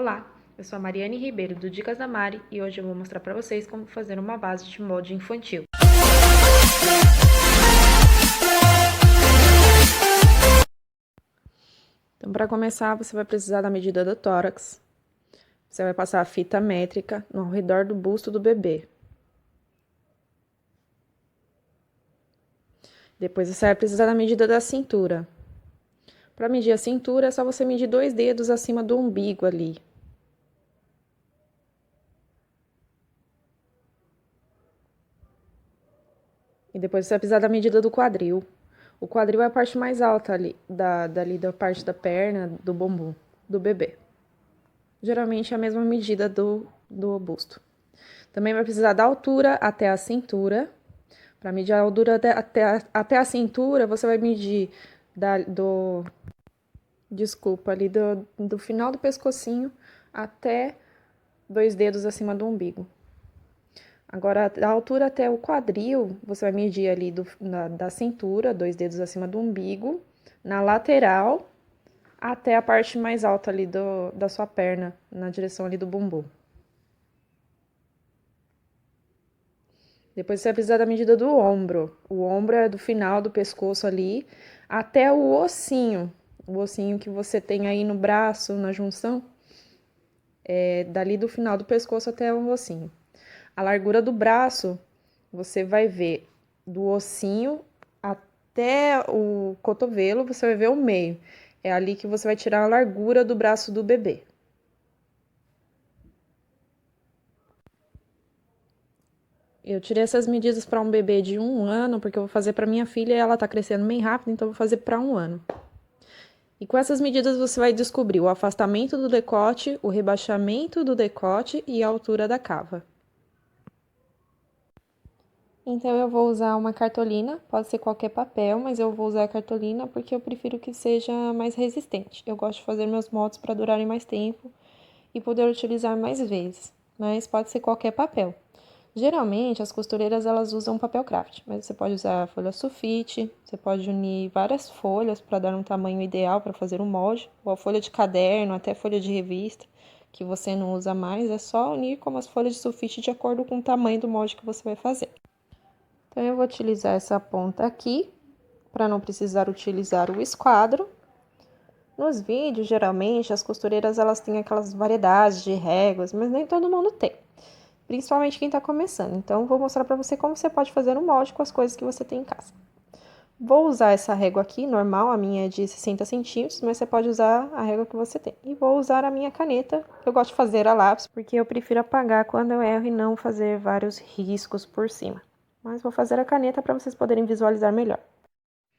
Olá, eu sou a Mariane Ribeiro do Dicas da Mari e hoje eu vou mostrar para vocês como fazer uma base de molde infantil. Então, para começar, você vai precisar da medida do tórax. Você vai passar a fita métrica ao redor do busto do bebê. Depois você vai precisar da medida da cintura. Para medir a cintura, é só você medir 2 dedos acima do umbigo ali. E depois você vai precisar da medida do quadril. O quadril é a parte mais alta ali, da parte da perna, do bumbum, do bebê. Geralmente é a mesma medida do busto. Também vai precisar da altura até a cintura. Para medir a altura até a cintura, você vai medir ali do final do pescocinho até 2 dedos acima do umbigo. Agora, da altura até o quadril, você vai medir ali da cintura, 2 dedos acima do umbigo, na lateral, até a parte mais alta ali da sua perna, na direção ali do bumbum. Depois você vai precisar da medida do ombro. O ombro é do final do pescoço ali até o ossinho. O ossinho que você tem aí no braço, na junção, é dali do final do pescoço até o ossinho. A largura do braço, você vai ver do ossinho até o cotovelo, você vai ver o meio. É ali que você vai tirar a largura do braço do bebê. Eu tirei essas medidas para um bebê de 1 ano, porque eu vou fazer para minha filha e ela tá crescendo bem rápido, então eu vou fazer para 1 ano. E com essas medidas você vai descobrir o afastamento do decote, o rebaixamento do decote e a altura da cava. Então eu vou usar uma cartolina, pode ser qualquer papel, mas eu vou usar a cartolina porque eu prefiro que seja mais resistente. Eu gosto de fazer meus moldes para durarem mais tempo e poder utilizar mais vezes, mas pode ser qualquer papel. Geralmente as costureiras elas usam papel craft, mas você pode usar folha sulfite, você pode unir várias folhas para dar um tamanho ideal para fazer um molde, ou a folha de caderno, até folha de revista, que você não usa mais, é só unir como as folhas de sulfite de acordo com o tamanho do molde que você vai fazer. Então eu vou utilizar essa ponta aqui, para não precisar utilizar o esquadro. Nos vídeos, geralmente, as costureiras elas têm aquelas variedades de réguas, mas nem todo mundo tem. Principalmente quem está começando. Então, vou mostrar para você como você pode fazer um molde com as coisas que você tem em casa. Vou usar essa régua aqui, normal, a minha é de 60 centímetros, mas você pode usar a régua que você tem. E vou usar a minha caneta, que eu gosto de fazer a lápis, porque eu prefiro apagar quando eu erro e não fazer vários riscos por cima. Mas vou fazer a caneta para vocês poderem visualizar melhor.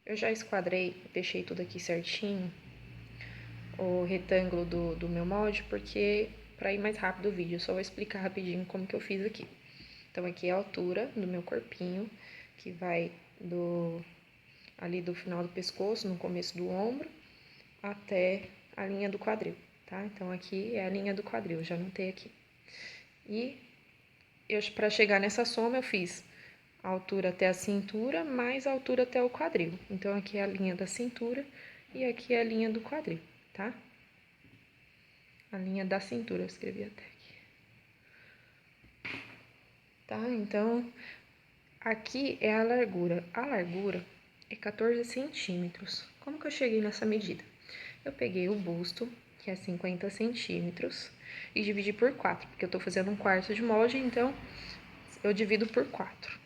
Eu já esquadrei, deixei tudo aqui certinho, o retângulo do meu molde, porque para ir mais rápido o vídeo, eu só vou explicar rapidinho como que eu fiz aqui. Então, aqui é a altura do meu corpinho, que vai ali do final do pescoço, no começo do ombro, até a linha do quadril, tá? Então, aqui é a linha do quadril, já anotei aqui. E para chegar nessa soma, eu fiz a altura até a cintura, mais a altura até o quadril. Então, aqui é a linha da cintura e aqui é a linha do quadril, tá? A linha da cintura, eu escrevi até aqui. Tá? Então, aqui é a largura. A largura é 14 centímetros. Como que eu cheguei nessa medida? Eu peguei o busto, que é 50 centímetros, e dividi por 4, porque eu tô fazendo um quarto de molde, então eu divido por 4.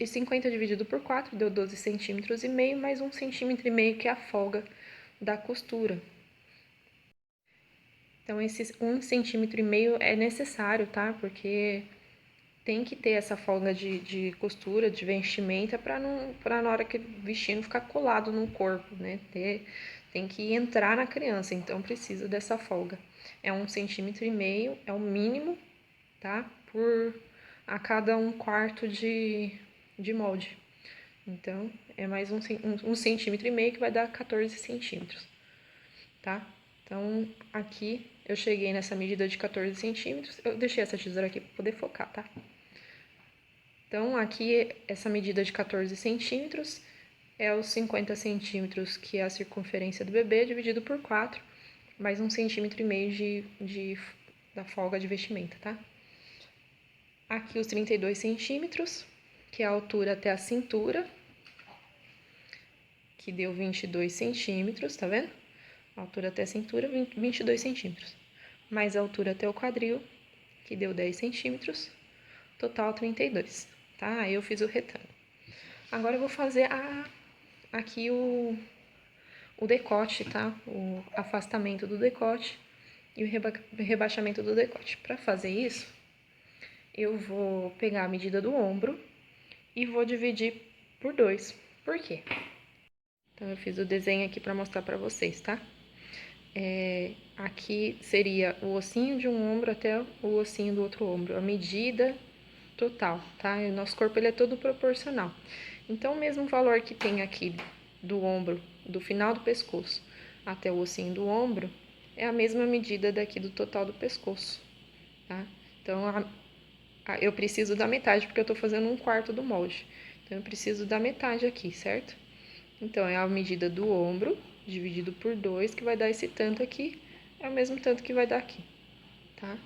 50 dividido por 4 deu 12 centímetros e meio, mais 1,5 centímetro, que é a folga da costura. Então, esses 1,5 centímetro é necessário, tá? Porque tem que ter essa folga de costura, de vestimenta, para na hora que vestir não ficar colado no corpo, né? Tem que entrar na criança, então precisa dessa folga. É 1,5 centímetro, é o mínimo, tá? A cada 1/4 de molde. Então, é mais 1,5 centímetro que vai dar 14 centímetros, tá? Então, aqui eu cheguei nessa medida de 14 centímetros. Eu deixei essa tesoura aqui para poder focar, tá? Então, aqui, essa medida de 14 centímetros é os 50 centímetros, que é a circunferência do bebê, dividido por 4, mais 1,5 cm da folga de vestimenta, tá? Aqui os 32 centímetros, que é a altura até a cintura, que deu 22 centímetros, tá vendo? A altura até a cintura, 22 centímetros. Mais a altura até o quadril, que deu 10 centímetros, total 32, tá? Aí eu fiz o retângulo. Agora eu vou fazer aqui o decote, tá? O afastamento do decote e o rebaixamento do decote. Para fazer isso, eu vou pegar a medida do ombro e vou dividir por 2. Por quê? Então, eu fiz o desenho aqui para mostrar para vocês, tá? Aqui seria o ossinho de um ombro até o ossinho do outro ombro, a medida total, tá? E o nosso corpo, ele é todo proporcional. Então, o mesmo valor que tem aqui do ombro, do final do pescoço até o ossinho do ombro, é a mesma medida daqui do total do pescoço, tá? Então, eu preciso da metade, porque eu tô fazendo 1/4 do molde. Então, eu preciso da metade aqui, certo? Então, é a medida do ombro, dividido por 2, que vai dar esse tanto aqui, é o mesmo tanto que vai dar aqui, tá?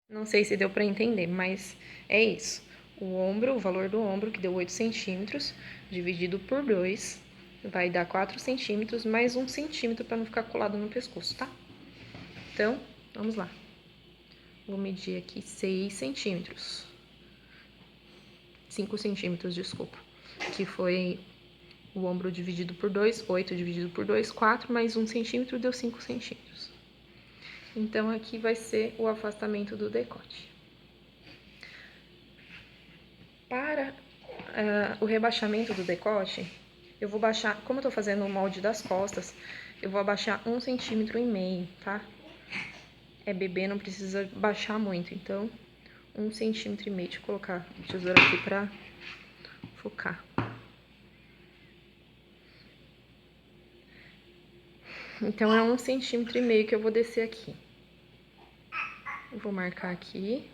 Não sei se deu pra entender, mas é isso. O ombro, o valor do ombro, que deu 8 centímetros, dividido por 2, vai dar 4 centímetros, mais 1 centímetro para não ficar colado no pescoço, tá? Então, vamos lá. Vou medir aqui 6 centímetros. 5 centímetros, desculpa. Que foi o ombro dividido por 2, 8 dividido por 2, 4, mais 1 centímetro, deu 5 centímetros. Então, aqui vai ser o afastamento do decote. Para o rebaixamento do decote, eu vou baixar, como eu tô fazendo o molde das costas, eu vou abaixar 1,5 centímetros, tá? É bebê, não precisa baixar muito, então 1,5 centímetros. Deixa eu colocar a tesoura aqui pra focar. Então, é 1,5 centímetros que eu vou descer aqui. Eu vou marcar aqui.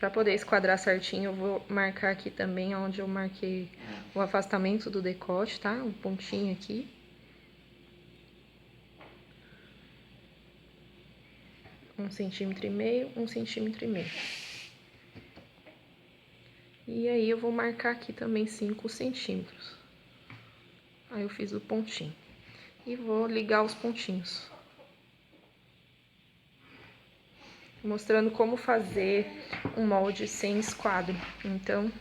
Pra poder esquadrar certinho, eu vou marcar aqui também onde eu marquei o afastamento do decote, tá? Um pontinho aqui. Um centímetro e meio, 1,5 centímetros. E aí, eu vou marcar aqui também 5 centímetros. Aí, eu fiz o pontinho. E vou ligar os pontinhos. Mostrando como fazer um molde sem esquadro. Então,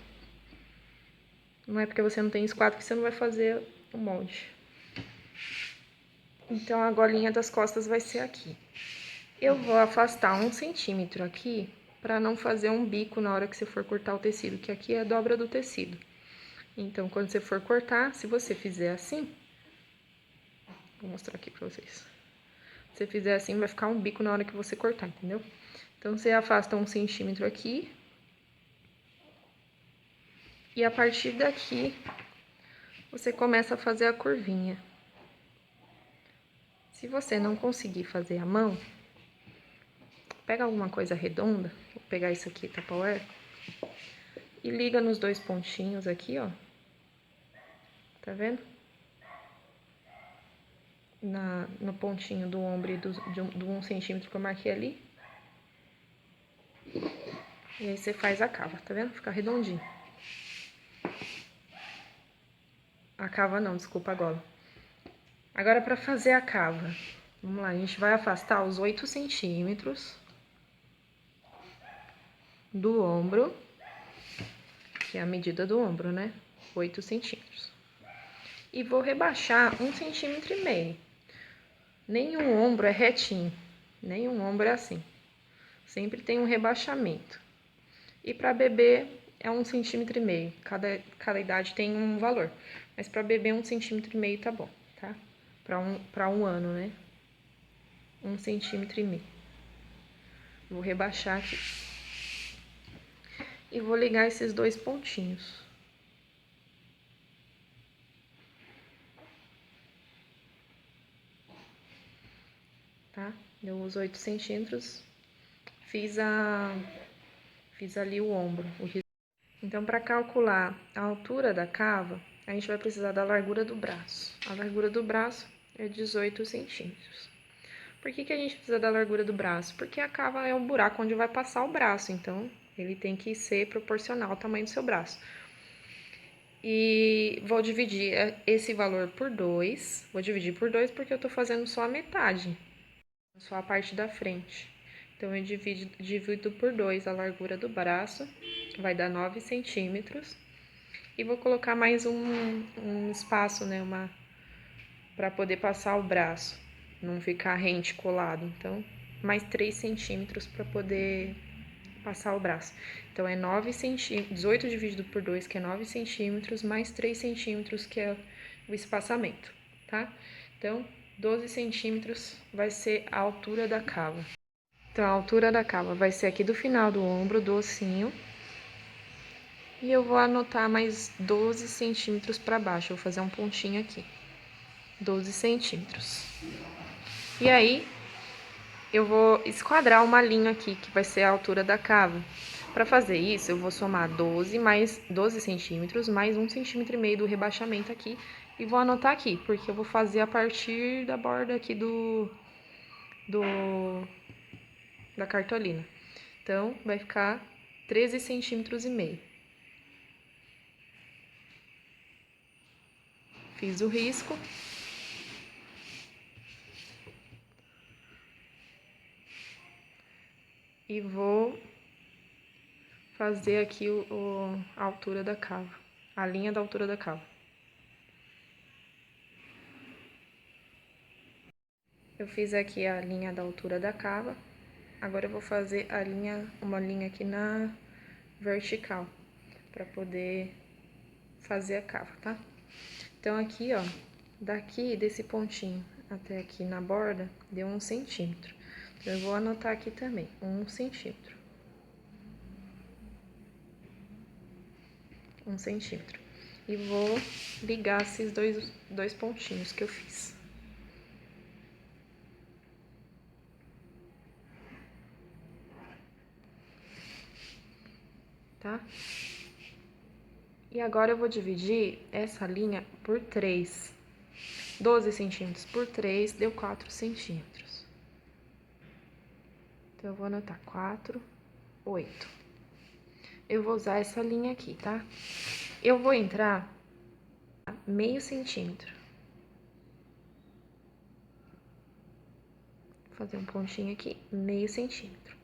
não é porque você não tem esquadro que você não vai fazer o molde. Então, a golinha das costas vai ser aqui. Eu vou afastar 1 centímetro aqui, para não fazer um bico na hora que você for cortar o tecido, que aqui é a dobra do tecido. Então, quando você for cortar, se você fizer assim, vou mostrar aqui pra vocês. Se você fizer assim, vai ficar um bico na hora que você cortar, entendeu? Então, você afasta 1 centímetro aqui. E a partir daqui, você começa a fazer a curvinha. Se você não conseguir fazer a mão, pega alguma coisa redonda, vou pegar isso aqui, Tupperware, e liga nos 2 pontinhos aqui, ó. Tá vendo? No pontinho do ombro e do 1 centímetro que eu marquei ali. E aí você faz a cava, tá vendo? Fica redondinho. A cava não, desculpa, a gola. Agora, pra fazer a cava, vamos lá, a gente vai afastar os 8 centímetros do ombro, que é a medida do ombro, né? 8 centímetros. E vou rebaixar 1,5 centímetros. Nenhum ombro é retinho, nenhum ombro é assim. Sempre tem um rebaixamento. E para bebê é 1,5 centímetros. Cada idade tem um valor. Mas para bebê 1,5 centímetros tá bom, tá? Para um ano, né? 1,5 centímetros. Vou rebaixar aqui. E vou ligar esses 2 pontinhos. Tá? Deu os 8 centímetros. Fiz ali o ombro. Então, para calcular a altura da cava, a gente vai precisar da largura do braço. A largura do braço é 18 centímetros. Por que que a gente precisa da largura do braço? Porque a cava é um buraco onde vai passar o braço, então ele tem que ser proporcional ao tamanho do seu braço. E vou dividir esse valor por 2. Vou dividir por 2 porque eu tô fazendo só a metade, só a parte da frente. Então, eu divido por 2 a largura do braço, vai dar 9 centímetros. E vou colocar mais um espaço, né, para poder passar o braço, não ficar rente colado. Então, mais 3 centímetros para poder passar o braço. Então, é 9 centímetros, 18 dividido por 2, que é 9 centímetros, mais 3 centímetros, que é o espaçamento, tá? Então, 12 centímetros vai ser a altura da cava. Então, a altura da cava vai ser aqui do final do ombro, do ossinho. E eu vou anotar mais 12 centímetros para baixo, eu vou fazer um pontinho aqui. 12 centímetros. E aí, eu vou esquadrar uma linha aqui, que vai ser a altura da cava. Para fazer isso, eu vou somar 12 centímetros, mais 1,5 centímetro do rebaixamento aqui. E vou anotar aqui, porque eu vou fazer a partir da borda aqui da cartolina. Então, vai ficar 13,5 centímetros. Fiz o risco. E vou fazer aqui a altura da cava, a linha da altura da cava. Eu fiz aqui a linha da altura da cava. Agora eu vou fazer uma linha aqui na vertical, para poder fazer a cava, tá? Então, aqui, ó, daqui desse pontinho até aqui na borda, deu 1 centímetro. Então, eu vou anotar aqui também, 1 centímetro. 1 centímetro. E vou ligar esses dois pontinhos que eu fiz. Tá? E agora eu vou dividir essa linha por 3. 12 centímetros por 3 deu 4 centímetros. Então, eu vou anotar 4, 8. Eu vou usar essa linha aqui, tá? Eu vou entrar meio centímetro. Vou fazer um pontinho aqui, meio centímetro.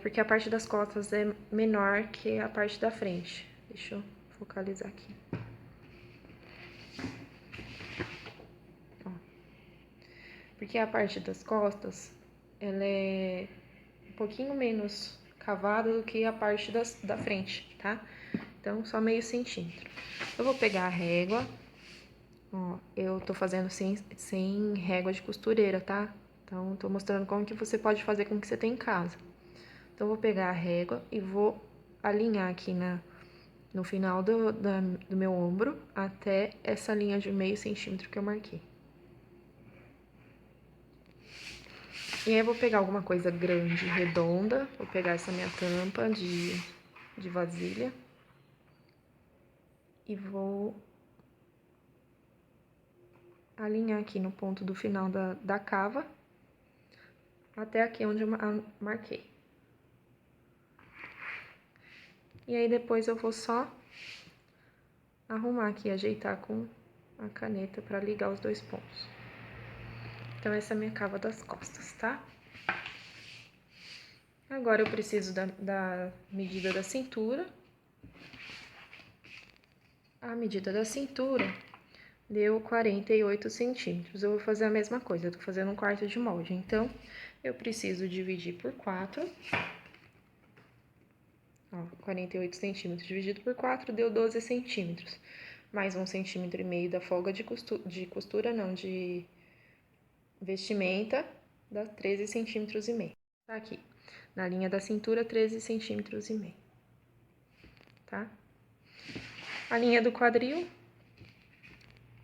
Porque a parte das costas é menor que a parte da frente. Deixa eu focalizar aqui. Ó. Porque a parte das costas, ela é um pouquinho menos cavada do que a parte da frente, tá? Então, só meio centímetro. Eu vou pegar a régua. Ó, eu tô fazendo sem régua de costureira, tá? Então, tô mostrando como que você pode fazer com o que você tem em casa. Então, eu vou pegar a régua e vou alinhar aqui no final do meu ombro até essa linha de meio centímetro que eu marquei. E aí, eu vou pegar alguma coisa grande, redonda. Vou pegar essa minha tampa de vasilha. E vou alinhar aqui no ponto do final da cava, até aqui onde eu marquei. E aí, depois eu vou só arrumar aqui, ajeitar com a caneta para ligar os dois pontos. Então, essa é a minha cava das costas, tá? Agora, eu preciso da medida da cintura. A medida da cintura deu 48 centímetros. Eu vou fazer a mesma coisa, eu tô fazendo um quarto de molde. Então, eu preciso dividir por 4. Ó, 48 centímetros dividido por 4 deu 12 centímetros. Mais 1,5 centímetro da folga de costura, não, de vestimenta, dá 13,5 centímetros. Tá aqui, na linha da cintura, 13,5 centímetros. Tá? A linha do quadril.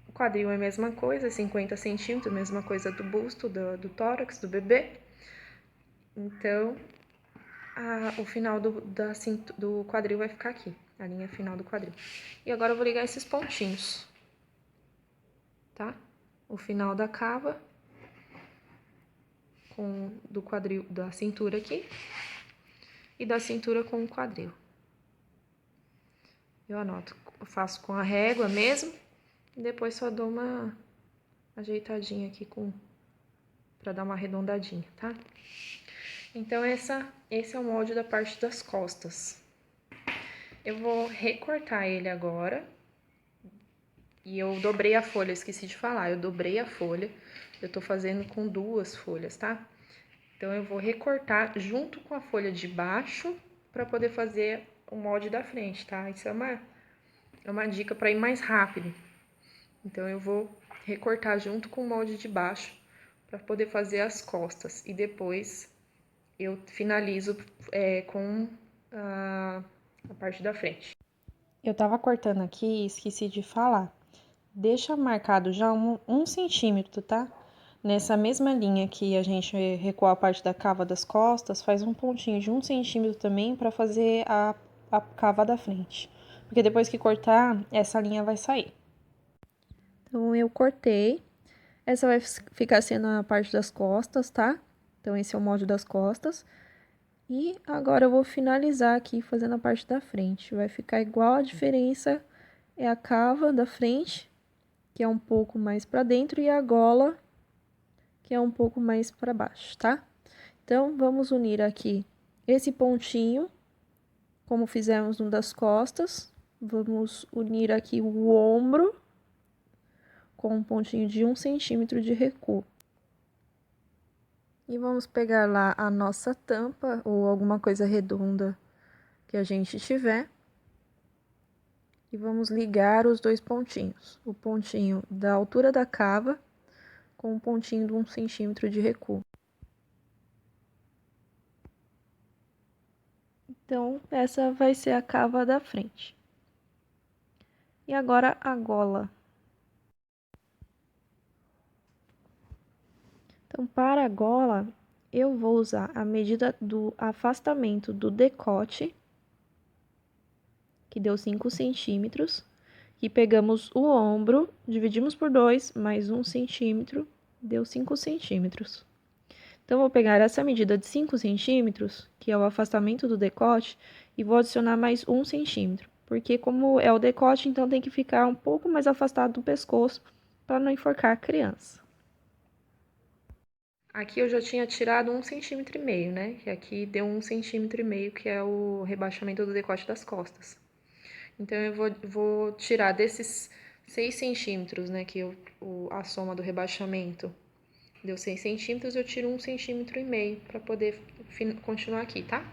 O quadril é a mesma coisa, 50 centímetros, mesma coisa do busto, do tórax, do bebê. Então, o final do quadril vai ficar aqui, a linha final do quadril. E agora eu vou ligar esses pontinhos, tá? O final da cava do quadril, da cintura aqui e da cintura com o quadril. Eu anoto, eu faço com a régua mesmo e depois só dou uma ajeitadinha aqui pra dar uma arredondadinha, tá? Então, esse é o molde da parte das costas. Eu vou recortar ele agora. E eu dobrei a folha, esqueci de falar, eu dobrei a folha. Eu tô fazendo com 2 folhas, tá? Então, eu vou recortar junto com a folha de baixo pra poder fazer o molde da frente, tá? Isso é uma dica pra ir mais rápido. Então, eu vou recortar junto com o molde de baixo pra poder fazer as costas. E depois eu finalizo com a parte da frente. Eu tava cortando aqui e esqueci de falar. Deixa marcado já 1 centímetro, tá? Nessa mesma linha que a gente recuou a parte da cava das costas, faz um pontinho de 1 centímetro também para fazer a cava da frente. Porque depois que cortar, essa linha vai sair. Então, eu cortei. Essa vai ficar sendo a parte das costas, tá? Então, esse é o molde das costas. E agora eu vou finalizar aqui fazendo a parte da frente. Vai ficar igual, a diferença é a cava da frente, que é um pouco mais para dentro, e a gola, que é um pouco mais para baixo, tá? Então, vamos unir aqui esse pontinho, como fizemos no das costas. Vamos unir aqui o ombro com um pontinho de 1 centímetro de recuo. E vamos pegar lá a nossa tampa ou alguma coisa redonda que a gente tiver. E vamos ligar os 2 pontinhos. O pontinho da altura da cava com o pontinho de 1 centímetro de recuo. Então, essa vai ser a cava da frente. E agora a gola. Então, para a gola, eu vou usar a medida do afastamento do decote, que deu 5 centímetros, e pegamos o ombro, dividimos por 2, mais 1 centímetro, deu 5 centímetros. Então, vou pegar essa medida de 5 centímetros, que é o afastamento do decote, e vou adicionar mais 1 centímetro, porque como é o decote, então tem que ficar um pouco mais afastado do pescoço, para não enforcar a criança. Aqui eu já tinha tirado 1,5 centímetro, né? Que aqui deu 1,5 centímetro, que é o rebaixamento do decote das costas. Então, eu vou tirar desses 6 centímetros, né? Que a soma do rebaixamento deu 6 centímetros, eu tiro 1,5 centímetro para poder continuar aqui, tá?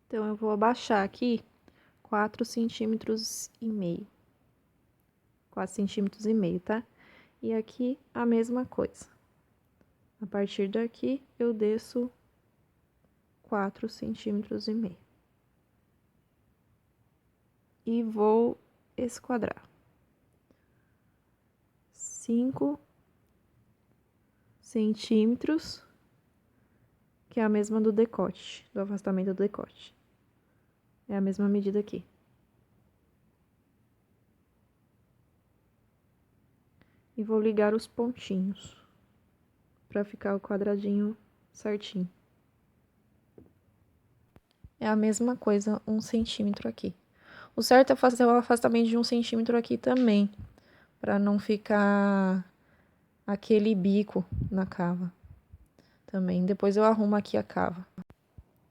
Então, eu vou abaixar aqui 4 centímetros e meio. 4 centímetros e meio, tá? E aqui a mesma coisa. A partir daqui, eu desço 4 centímetros e meio. E vou esquadrar. 5 centímetros, que é a mesma do decote, do afastamento do decote. É a mesma medida aqui. E vou ligar os pontinhos, para ficar o quadradinho certinho. É a mesma coisa, 1 centímetro aqui. O certo é fazer o afastamento de 1 centímetro aqui também, para não ficar aquele bico na cava também. Depois eu arrumo aqui a cava.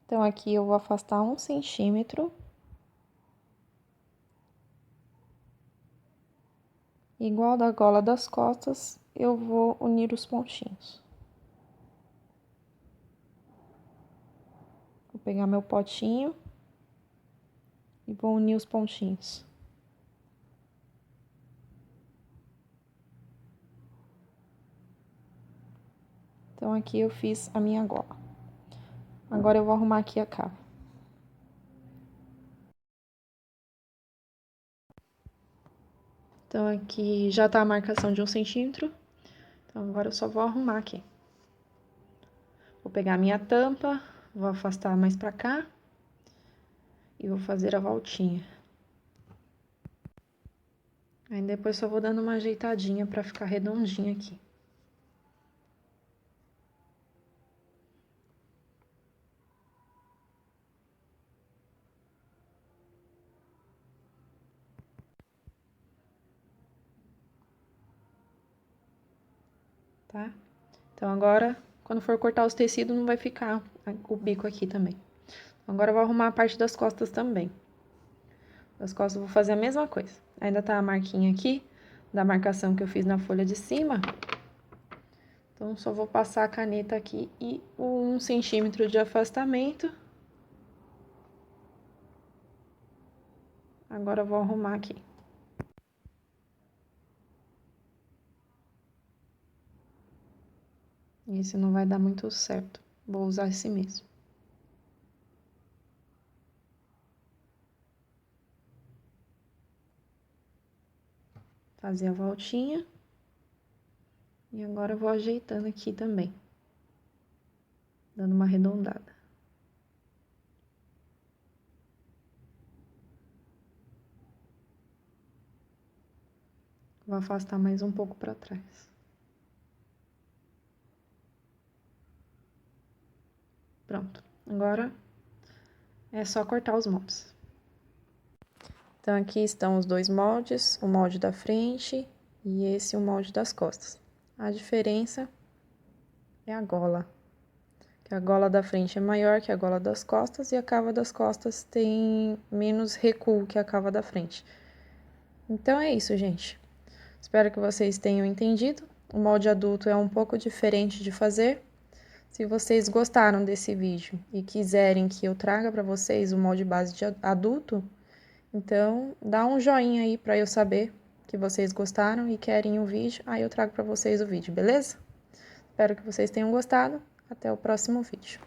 Então, aqui eu vou afastar 1 centímetro. Igual da gola das costas, eu vou unir os pontinhos. Vou pegar meu potinho e vou unir os pontinhos. Então, aqui eu fiz a minha gola. Agora eu vou arrumar aqui a cava. Então, aqui já tá a marcação de 1 centímetro. Então, agora eu só vou arrumar aqui. Vou pegar a minha tampa, vou afastar mais pra cá e vou fazer a voltinha. Aí depois só vou dando uma ajeitadinha pra ficar redondinha aqui. tá? Então, agora, quando for cortar os tecidos, não vai ficar o bico aqui também. Agora, eu vou arrumar a parte das costas também. Das costas, eu vou fazer a mesma coisa. Ainda tá a marquinha aqui, da marcação que eu fiz na folha de cima. Então, só vou passar a caneta aqui e 1 centímetro de afastamento. Agora, eu vou arrumar aqui. Esse não vai dar muito certo. Vou usar esse mesmo. Fazer a voltinha. E agora eu vou ajeitando aqui também. Dando uma arredondada. Vou afastar mais um pouco para trás. Pronto. Agora é só cortar os moldes. Então, aqui estão os 2 moldes, o molde da frente e esse o molde das costas. A diferença é a gola, que a gola da frente é maior que a gola das costas e a cava das costas tem menos recuo que a cava da frente. Então, é isso, gente. Espero que vocês tenham entendido. O molde adulto é um pouco diferente de fazer. Se vocês gostaram desse vídeo e quiserem que eu traga para vocês o molde base de adulto, então dá um joinha aí para eu saber que vocês gostaram e querem o vídeo, aí eu trago para vocês o vídeo, beleza? Espero que vocês tenham gostado. Até o próximo vídeo.